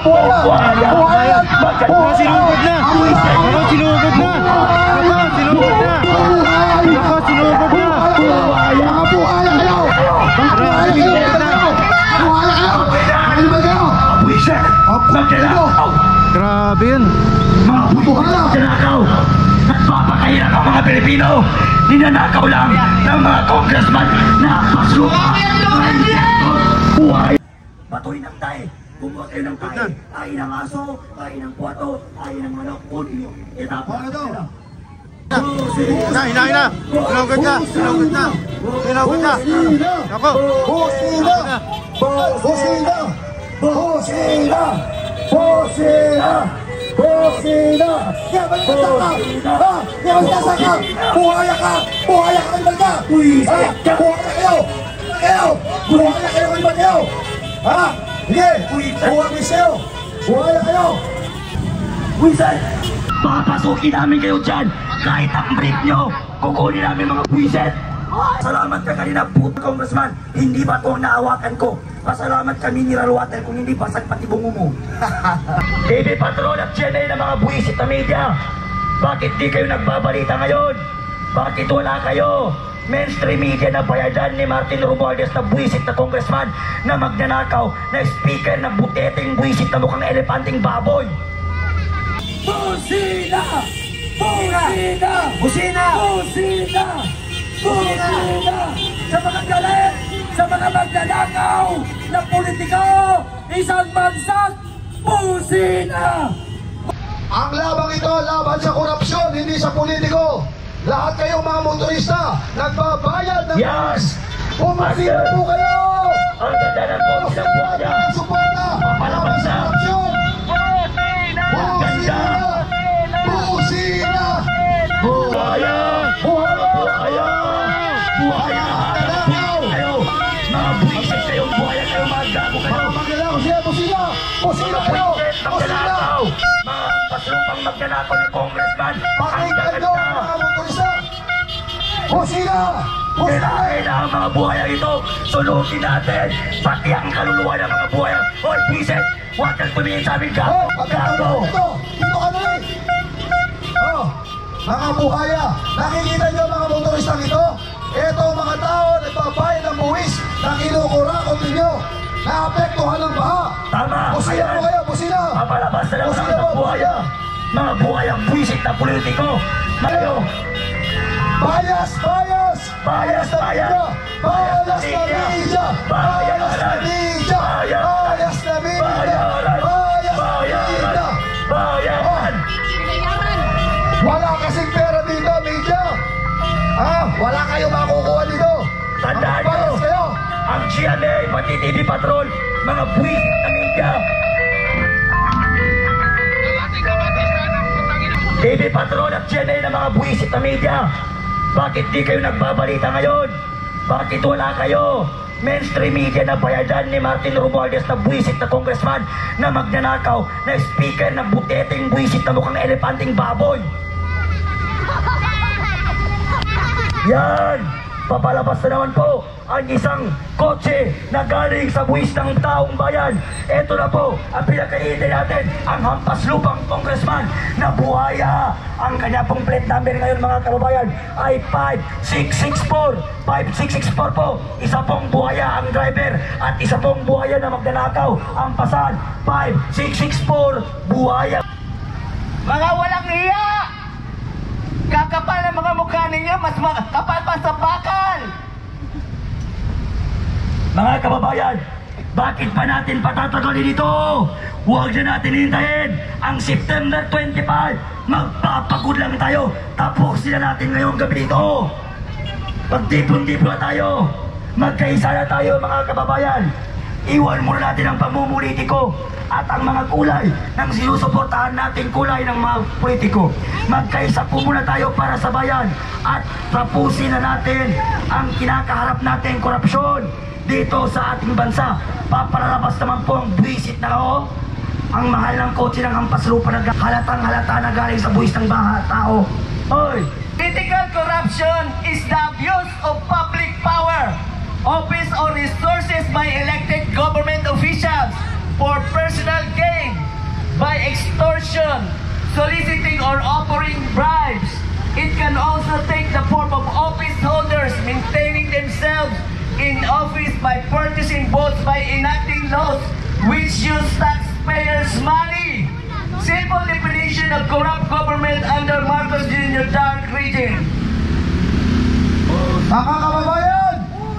buhaya! Buhaya! Sinugod na! Sinugod na! Sinugod na! Sinugod na! Buhaya! Buhaya kayo! Buhaya kayo! Ano ba kayo? Buwisit! Magnanakaw! Grabe yun! Mga magnanakaw! Nagpapakahirap ang mga Pilipino! Ninanakaw lang ng mga congressman na pasuka! Buhay! Batoy ng tayo! Kumuha kayo ng tayo! Kain ng aso, kain ng puwato, kain ng manok, kunin nyo! Itapon! Hina! Sinugod na! Sinugod na! Sinugod na! Ako! Busina! Busina! Busina! Busina! Busina! Kaya magkasaka! Ha? Kaya magkasaka! Buhaya ka! Buhaya ka kayo ka! Buhaya kayo! Buhaya kayo! Ha? Sige! Buhaya kayo! Buhaya kayo! Buwisit! Papasukin namin kayo dyan! Kahit ang brief nyo, kukunin namin mga buwisit! Salamat ka kanina, puto congressman. Hindi ba ito naawakan ko? Pasalamat kami ni Raluatel kung hindi basag pati bungo mo. TV Patrol at GNA ng mga buwisit na media. Bakit di kayo nagbabalita ngayon? Bakit wala kayo? Mainstream media na bayadan ni Martin Romualdez na buwisit na congressman na magnanakaw na speaker na buteteng buwisit na mukhang elepanteng baboy. Busina! Busina! Busina! Busina! Busina! Sa mga galit! Sa mga magnanakaw na politiko! Isang bagsak! Busina! Ang labang ito, laban sa korupsyon, hindi sa politiko. Lahat kayong mga motorista, nagbabayad ng... Yes! Pumasira po kayo! Ang ganda ng kotse ng buhaya! Suporta! Papalaban sa... Korupsyon! Busina! Busina! Buhaya! Buhaya! Buhaya! Kayo! Mga buwisit kayong buhaya kayo, mga gago kayo! Magnanakaw siya! Busina! Busina kayo! Busina! Mga paslupang magnanakaw ng congressman! Pakinggan nyo mga motorista! Busina! Kailangan na ang mga buhaya ito! Sunugin natin! Pati ang kaluluwa ng mga buhaya! Hoy, buwisit! Huwag kang tumingin sa aming gago! Gago! Dito ka na rin! Oh, mga buhaya! Nakikita nyo mga motoristang ito? Ito mga tao nagbabayad ng buwis na kinukurakot ninyo! Naapektuhan ng baha! Tama! Busina mo kayo! Busina! Papalabas na lang sa mga buhaya! Mga buhayang buwisit na politiko! Mayo! Bias! Bias! Bias! Bias! Bias na media! Bias na media! Bias na media! Bias na media! Bayaran! Wala kasing pera dito, media! Wala kayo makukuha dito! Tandaan Bias nyo! kayo! Ang GNA, pati TV Patrol, mga buwisit na media! TV Patrol at GNA ng mga buwisit na media! Bakit di kayo nagbabalita ngayon? Bakit wala kayo? Mainstream media na bayadan ni Martin Romualdez na buwisit na congressman na magnanakaw na speaker na buteteng buwisit na mukhang elepanteng baboy. Yan! Papalabas na naman po ang isang kotse na galing sa buwis ng taong bayan. Ito na po ang pinakaintay natin, ang hampas lupang congressman na buhaya. Ang kanya pong plate number ngayon mga kababayan ay 5664. 5664 po. Isa pong buhaya ang driver at isa pong buhaya na magnanakaw ang pasan. 5664 buhaya. Mga walang iya! Kakapal ang mga mukha ninyo, mas kapal pa sa bakal! Mga kababayan, bakit pa natin patatagalin ito? Huwag na natin hintayin ang September 25. Magpapagod lang tayo. Tapusin na natin ngayong gabi dito. Pagtipon-tipon na tayo. Magkaisa na tayo mga kababayan. Iwan muna natin ang pamumulitiko at ang mga kulay ng sinusuportahan nating kulay ng mga politiko. Magkaisa po muna tayo para sa bayan at tapusin na natin ang kinakaharap nating korupsyon dito sa ating bansa. Papalalabas naman po ang buwisit na ang mahal ng kotse ng hampas lupa na halatang halata na galing sa buwis ng tao. Hoy! Political corruption is the abuse of public power, office or resources by elected government officials for personal gain extortion, soliciting or offering bribes. It can also take the form of office holders maintaining themselves in office by purchasing votes by enacting laws which use taxpayers' money. Simple definition of corrupt government under Marcos Jr. Dark Region. Mga kababayan,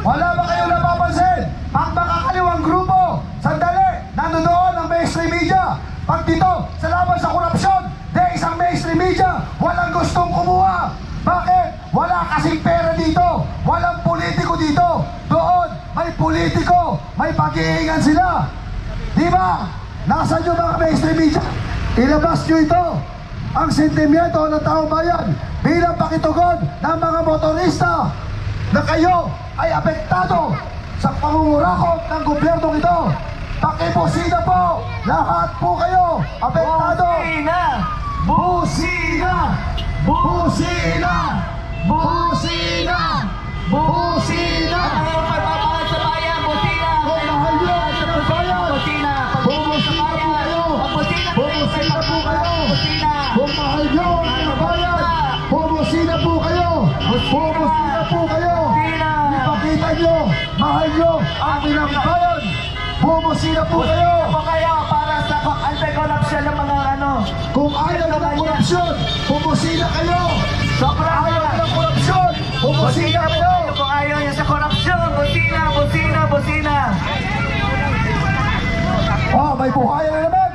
wala ba kayong napapansin? Pag makakaliwang grupo, sandali, nandoon ang mainstream media. Pag dito, sa laban sa korupsyon, isang mainstream media, walang gustong kumuha. Bakit? Wala kasing pera dito. Walang politiko dito. Doon, may politiko, may pag-iingan sila. Di ba? Nasaan yung mga mainstream media? Ilabas nyo ito. Ang sentimiento ng taong bayan bilang pakitugon ng mga motorista na kayo ay apektado sa pangungurakot ng gobyernong ito. Pakibusina po! Lahat po kayo apektado! Busina! Busina! Busina! Busina! Busina! Ang pagpapahal sa bayan, busina! Kung mahal nyo sa bayan, Busina! bumusina po kayo! Bumusina po kayo! Kung mahal nyo sa bayan, bumusina po kayo! Bumusina po kayo! Ipakita nyo, mahal nyo ang ilang bayan! Bumusina po kayo! Para sa anti-corruption ng mga ano. Kung ayaw ng korupsyon, bumusina kayo! Sobrang Ayaw ng korupsyon, bumusina kayo! Kung ayaw niya sa korupsyon, busina, busina, busina. Oh, may buhaya na naman!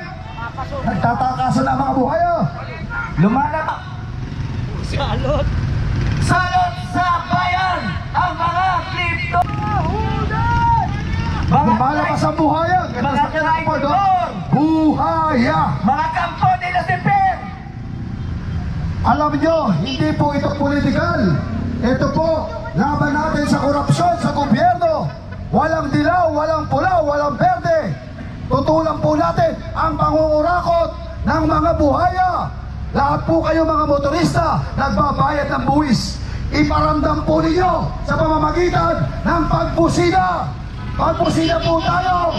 Nagtatakasan na ang mga buhaya! Lumalabas. Salot sa bayan ang mga kripto. Lumalabas ang buhaya! Mga traitor. Buhaya! Mga kampo nila si Per. Alam nyo, hindi po ito politikal. Ito po, laban natin sa korupsyon sa gobyerno. Walang dilaw, walang pula, walang berde. Tutulan po natin ang pangungurakot ng mga buhaya. Lahat po kayo mga motorista, nagbabayad ng buwis. Iparamdam po ninyo sa pamamagitan ng pagbusina. Pagbusina po tayo!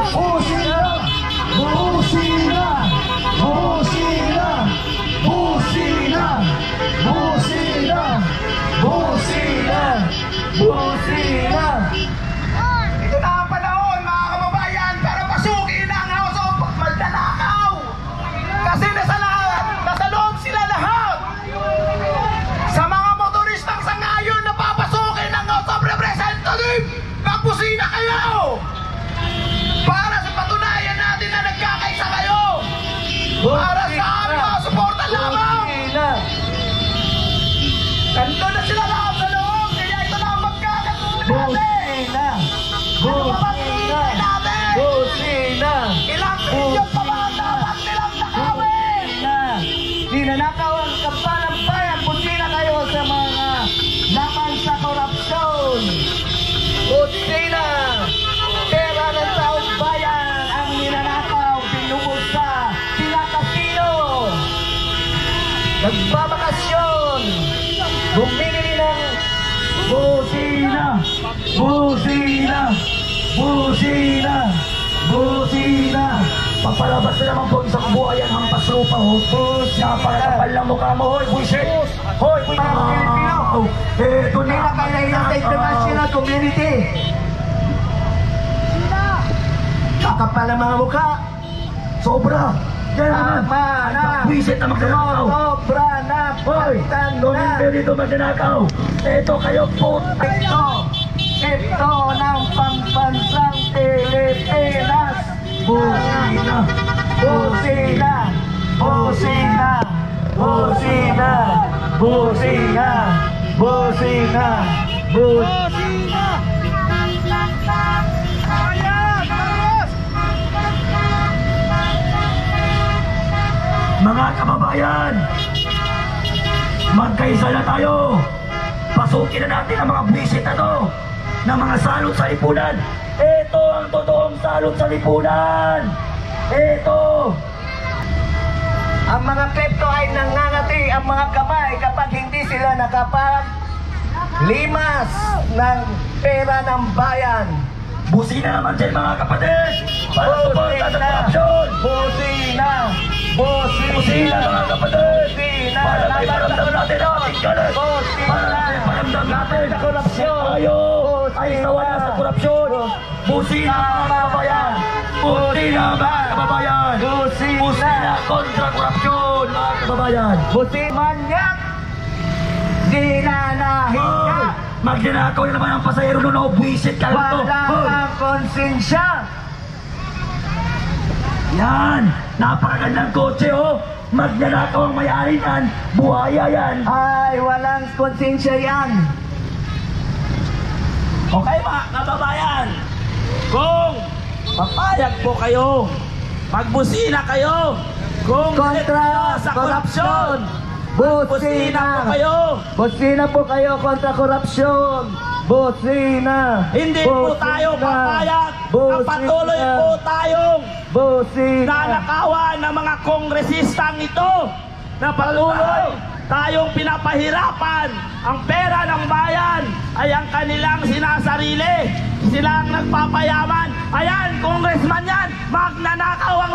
Busina! Busina! Busina! Busina! Busina! Busina! Busina. Ito na ang panahon, mga kababayan, para pasukin ang House of Magdanakaw. Kasi nasa loob sila lahat. Sa mga motoristang sangayon na papasukin ang House of Representatives, magbusina kayo! Para sa patunayan natin na nagkakaisa kayo! Para sa aming mga suporta lamang! Nandun na sila lahat sa loob, kaya ito na ang magkakatuloy natin! Busina. Busina. Ilang milyon pa ba ang dapat nilang nakawin? Ninanakaw ang kampalang bayan. Busina kayo sa mga laban sa korupsyon. Busina. Pera ng taong bayan ang ninanakaw. Binubog sa pinakasino. Nagbabakasyon. Bumili ng busina. Busina. Busina! Busina! Papalabas na naman po isang buhayan hampas lupa, ho. Napakapal lang mukha mo, hoy, buisit! Hoy, buisit! Mga Pilipino! Ito na ang kailangan sa international community! Kakapal ang mga mukha! Sobra! Yan naman! Buisit na magdanakaw! Sobra na! Hoy! Tumimpi dito magdanakaw! Ito kayo po! Ito ng pambansang Pilipinas. Busina, busina, busina, busina, busina, busina, busina. Mga kababayan, magkaisa na tayo. Pasukin na natin ang mga buwisit na to, ng mga salot sa lipunan. Ito ang totoong salot sa lipunan. Ito. Ang mga kripto ay nangangati ang mga kamay kapag hindi sila nakapag-limas ng pera ng bayan. Busina naman dyan mga kapatid. Para suporta sa korupsyon. Busina. Busina. Busina mga kapatid! Para may paramdam natin ang ating galit! Para may paramdam natin sa korupsyon! tayo ay sawa na sa korupsyon! Busina mga kababayan! Busina mga kababayan! Busina kontra korupsyon mga kababayan! Busina manyak! Ginanahin ka! Magnanakaw na naman ang pasahero nun o buwisit ka lang to! Wala kang konsensya! Yan! Napakagandang kotse oh! Magnanakaw ang may-ari yan! Buhaya yan! Ay, walang konsensya yan! Okay mga kababayan, kung papayag po kayo, magbusina kayo, kung Kontra sa korupsyon, busina Busina! po kayo. Busina po kayo kontra korupsyon! Busina! Hindi po tayo papayag na patuloy po tayong Busina! nanakawan ng mga kongresistang ito na patuloy tayong pinapahirapan. Ang pera ng bayan ay ang kanilang sinasarili. Sila ang nagpapayaman. Ayan, congressman yan, magnanakaw ang